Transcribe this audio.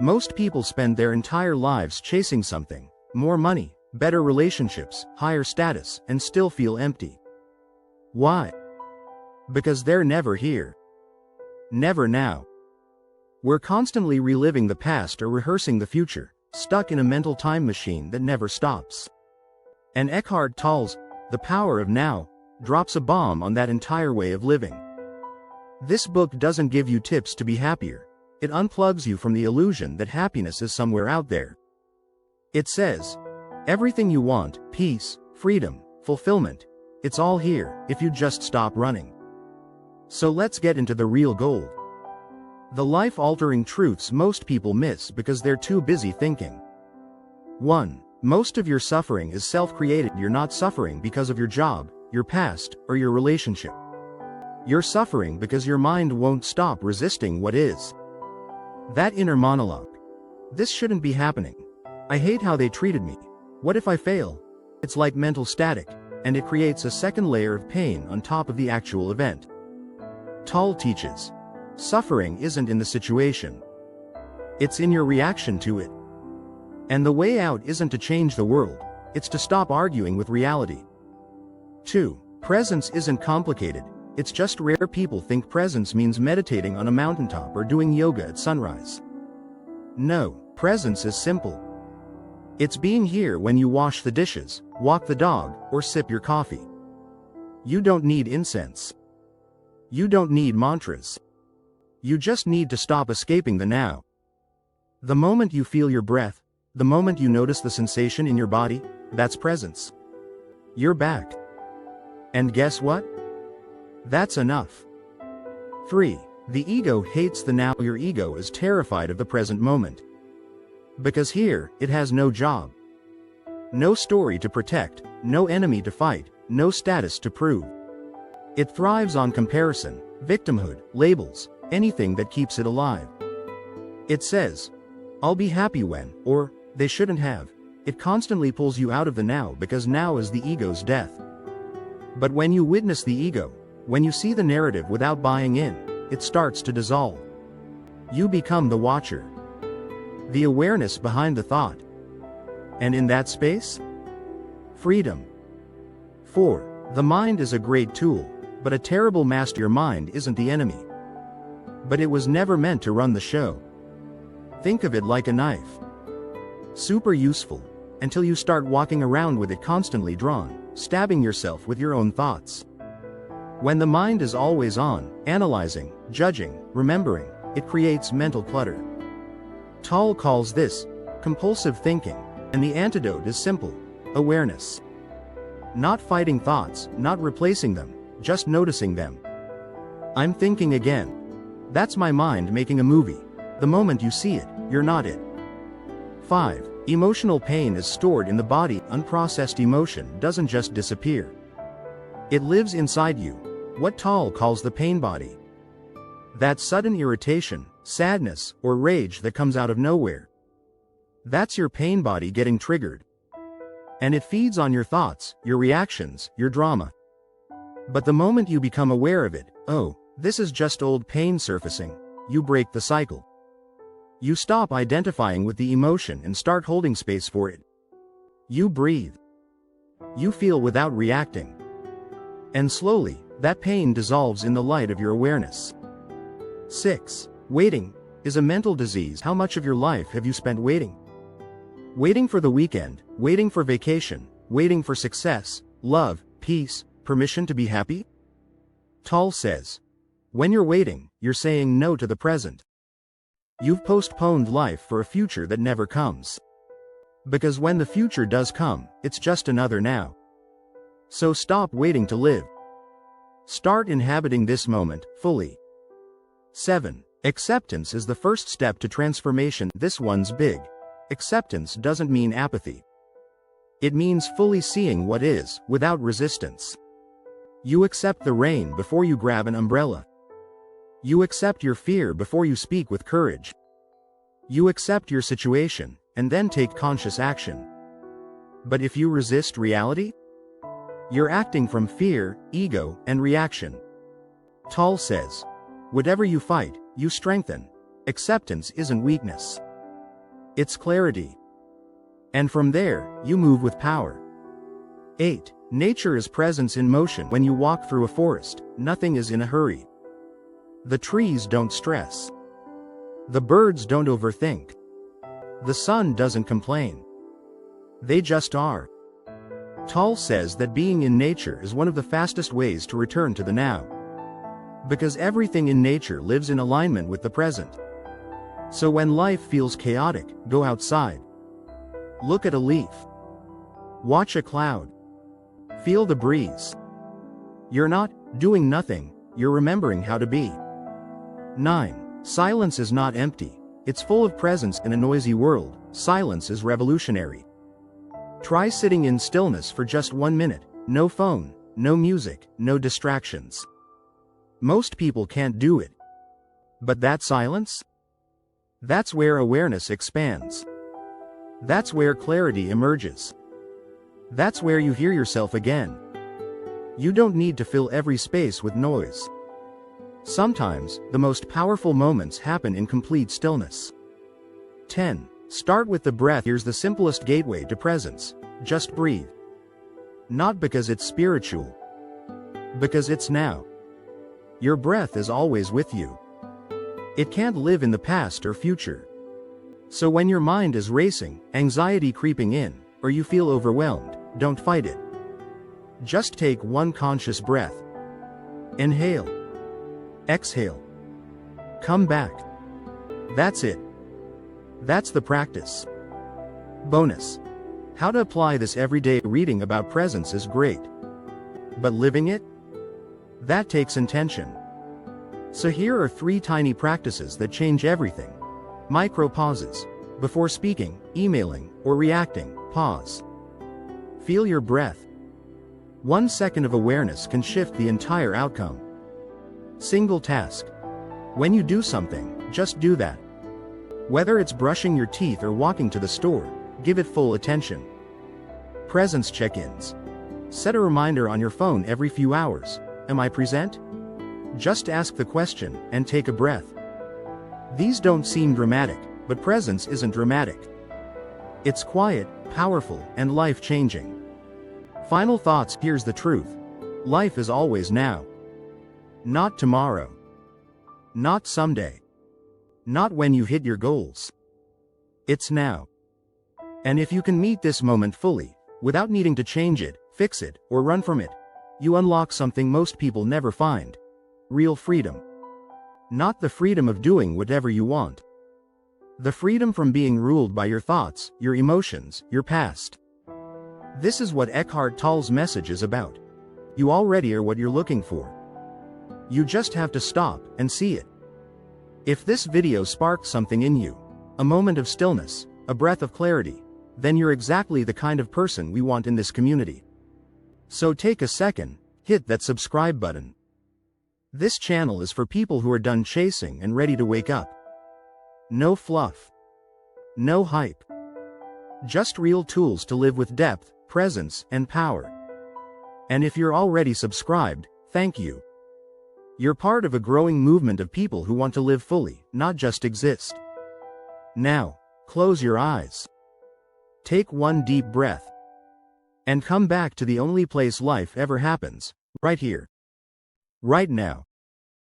Most people spend their entire lives chasing something: more money, better relationships, higher status, and still feel empty. Why? Because they're never here. Never now. We're constantly reliving the past or rehearsing the future, stuck in a mental time machine that never stops. And Eckhart Tolle's The Power of Now drops a bomb on that entire way of living. This book doesn't give you tips to be happier. It unplugs you from the illusion that happiness is somewhere out there. It says, everything you want, peace, freedom, fulfillment, it's all here, if you just stop running. So let's get into the real gold. The life-altering truths most people miss because they're too busy thinking. 1. Most of your suffering is self-created. You're not suffering because of your job, your past, or your relationship. You're suffering because your mind won't stop resisting what is. That inner monologue. This shouldn't be happening. I hate how they treated me. What if I fail? It's like mental static, and it creates a second layer of pain on top of the actual event. Tolle teaches, suffering isn't in the situation. It's in your reaction to it. And the way out isn't to change the world, it's to stop arguing with reality. 2. Presence isn't complicated. It's just rare people think presence means meditating on a mountaintop or doing yoga at sunrise. No, presence is simple. It's being here when you wash the dishes, walk the dog, or sip your coffee. You don't need incense. You don't need mantras. You just need to stop escaping the now. The moment you feel your breath, the moment you notice the sensation in your body, that's presence. You're back. And guess what? That's enough. 3. The ego hates the now. Your ego is terrified of the present moment. Because here, it has no job. No story to protect, no enemy to fight, no status to prove. It thrives on comparison, victimhood, labels, anything that keeps it alive. It says, I'll be happy when, or, they shouldn't have. It constantly pulls you out of the now because now is the ego's death. But when you witness the ego, when you see the narrative without buying in, it starts to dissolve. You become the watcher. The awareness behind the thought. And in that space? Freedom. 4. The mind is a great tool, but a terrible master. Your mind isn't the enemy. But it was never meant to run the show. Think of it like a knife. Super useful, until you start walking around with it constantly drawn, stabbing yourself with your own thoughts. When the mind is always on, analyzing, judging, remembering, it creates mental clutter. Tolle calls this compulsive thinking, and the antidote is simple: awareness. Not fighting thoughts, not replacing them, just noticing them. I'm thinking again. That's my mind making a movie. The moment you see it, you're not it. 5. Emotional pain is stored in the body. Unprocessed emotion doesn't just disappear. It lives inside you, what Tolle calls the pain body. That sudden irritation, sadness, or rage that comes out of nowhere. That's your pain body getting triggered. And it feeds on your thoughts, your reactions, your drama. But the moment you become aware of it, oh, this is just old pain surfacing, you break the cycle. You stop identifying with the emotion and start holding space for it. You breathe. You feel without reacting. And slowly, that pain dissolves in the light of your awareness. 6. Waiting is a mental disease. How much of your life have you spent waiting? Waiting for the weekend, waiting for vacation, waiting for success, love, peace, permission to be happy? Tolle says, when you're waiting, you're saying no to the present. You've postponed life for a future that never comes. Because when the future does come, it's just another now. So stop waiting to live. Start inhabiting this moment, fully. 7. Acceptance is the first step to transformation. This one's big. Acceptance doesn't mean apathy. It means fully seeing what is, without resistance. You accept the rain before you grab an umbrella. You accept your fear before you speak with courage. You accept your situation, and then take conscious action. But if you resist reality, you're acting from fear, ego, and reaction. Tolle says, whatever you fight, you strengthen. Acceptance isn't weakness. It's clarity. And from there, you move with power. 8. Nature is presence in motion. When you walk through a forest, nothing is in a hurry. The trees don't stress. The birds don't overthink. The sun doesn't complain. They just are. Tal says that being in nature is one of the fastest ways to return to the now. Because everything in nature lives in alignment with the present. So when life feels chaotic, go outside. Look at a leaf. Watch a cloud. Feel the breeze. You're not doing nothing, you're remembering how to be. 9. Silence is not empty. It's full of presence. In a noisy world, silence is revolutionary. Try sitting in stillness for just 1 minute. No phone, no music, no distractions. Most people can't do it. But that silence? That's where awareness expands. That's where clarity emerges. That's where you hear yourself again. You don't need to fill every space with noise. Sometimes, the most powerful moments happen in complete stillness. 10. Start with the breath. Here's the simplest gateway to presence. Just breathe. Not because it's spiritual. Because it's now. Your breath is always with you. It can't live in the past or future. So when your mind is racing, anxiety creeping in, or you feel overwhelmed, don't fight it. Just take one conscious breath. Inhale. Exhale. Come back. That's it. That's the practice. Bonus. How to apply this every day. Reading about presence is great. But living it? That takes intention. So here are 3 tiny practices that change everything. Micro pauses. Before speaking, emailing, or reacting, pause. Feel your breath. 1 second of awareness can shift the entire outcome. Single task. When you do something, just do that. Whether it's brushing your teeth or walking to the store, give it full attention. Presence check-ins. Set a reminder on your phone every few hours. Am I present? Just ask the question and take a breath. These don't seem dramatic, but presence isn't dramatic. It's quiet, powerful, and life-changing. Final thoughts. Here's the truth. Life is always now. Not tomorrow. Not someday. Not when you hit your goals. It's now. And if you can meet this moment fully, without needing to change it, fix it, or run from it, you unlock something most people never find. Real freedom. Not the freedom of doing whatever you want. The freedom from being ruled by your thoughts, your emotions, your past. This is what Eckhart Tolle's message is about. You already are what you're looking for. You just have to stop and see it. If this video sparked something in you, a moment of stillness, a breath of clarity, then you're exactly the kind of person we want in this community. So take a second, hit that subscribe button. This channel is for people who are done chasing and ready to wake up. No fluff. No hype. Just real tools to live with depth, presence, and power. And if you're already subscribed, thank you. You're part of a growing movement of people who want to live fully, not just exist. Now, close your eyes. Take one deep breath. And come back to the only place life ever happens, right here. Right now.